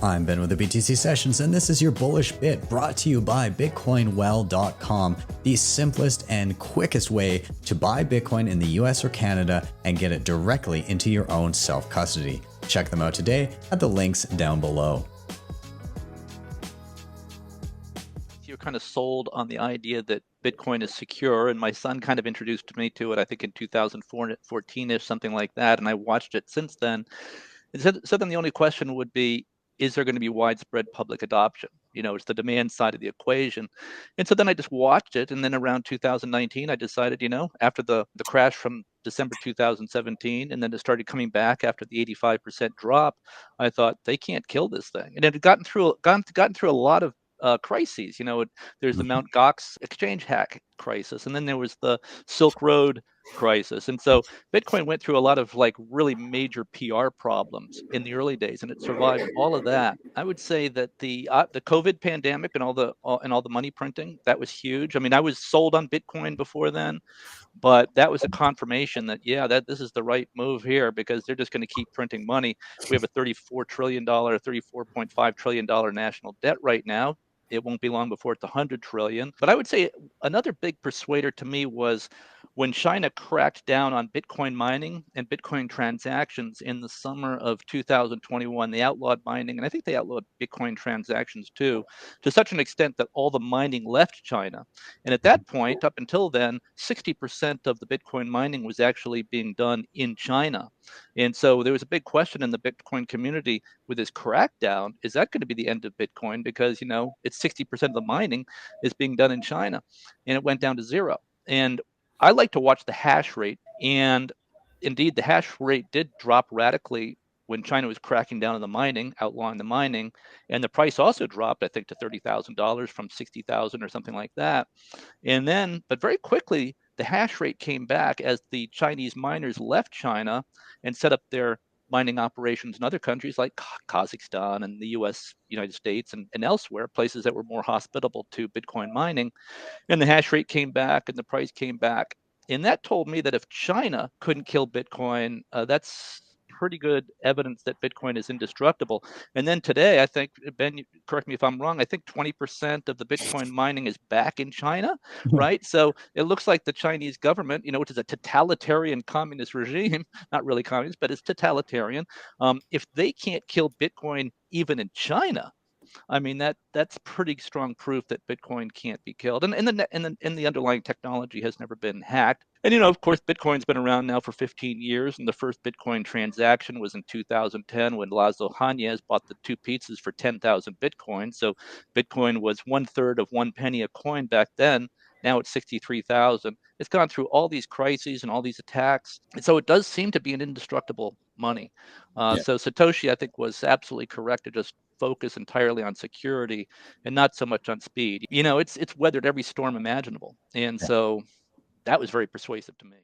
I'm Ben with the BTC Sessions, and this is your bullish bit brought to you by BitcoinWell.com, the simplest and quickest way to buy Bitcoin in the US or Canada and get it directly into your own self-custody. Check them out today at the links down below. You're kind of sold on the idea that Bitcoin is secure, and my son kind of introduced me to it, I think in 2014-ish, something like that, and I watched it since then. And so then the only question would be, is there going to be widespread public adoption? You know, it's the demand side of the equation. And so then I just watched it, and then around 2019, I decided, you know, after the crash from December 2017, and then it started coming back after the 85% drop, I thought they can't kill this thing. And it had gotten through a lot of crises. You know, there's the Mt. Gox exchange hack crisis, and then there was the Silk Road crisis. And so Bitcoin went through a lot of like really major PR problems in the early days, and it survived all of that. I would say that the COVID pandemic and all the money printing, that was huge. I mean, I was sold on Bitcoin before then, but that was a confirmation that, yeah, that this is the right move here, because they're just going to keep printing money. We have a $34 trillion, $34.5 trillion national debt right now. It won't be long before it's 100 trillion. But I would say another big persuader to me was when China cracked down on Bitcoin mining and Bitcoin transactions in the summer of 2021. They outlawed mining, and I think they outlawed Bitcoin transactions too, to such an extent that all the mining left China. And at that point, up until then, 60% of the Bitcoin mining was actually being done in China. And so there was a big question in the Bitcoin community with this crackdown, is that going to be the end of Bitcoin? Because, you know, it's 60% of the mining is being done in China, and it went down to zero. And I like to watch the hash rate, and indeed the hash rate did drop radically when China was cracking down on the mining, outlawing the mining, and the price also dropped, I think, to $30,000 from 60,000 or something like that. And then, but very quickly, the hash rate came back as the Chinese miners left China and set up their mining operations in other countries like Kazakhstan and the US, United States, and elsewhere, places that were more hospitable to Bitcoin mining. And the hash rate came back and the price came back. And that told me that if China couldn't kill Bitcoin, that's pretty good evidence that Bitcoin is indestructible. And then today, I think, Ben, correct me if I'm wrong, I think 20% of the Bitcoin mining is back in China, right? So it looks like the Chinese government, you know, which is a totalitarian communist regime, not really communist, but it's totalitarian. If they can't kill Bitcoin even in China, I mean, that's pretty strong proof that Bitcoin can't be killed, and the underlying technology has never been hacked. And you know, of course, Bitcoin's been around now for 15 years, and the first Bitcoin transaction was in 2010 when Laszlo Hanyecz bought the two pizzas for 10,000 Bitcoin. So Bitcoin was 1/3 of 1 penny a coin back then. Now it's 63,000. It's gone through all these crises and all these attacks, and so it does seem to be an indestructible money. So Satoshi, I think, was absolutely correct to just focus entirely on security and not so much on speed. You know, it's weathered every storm imaginable, and so that was very persuasive to me.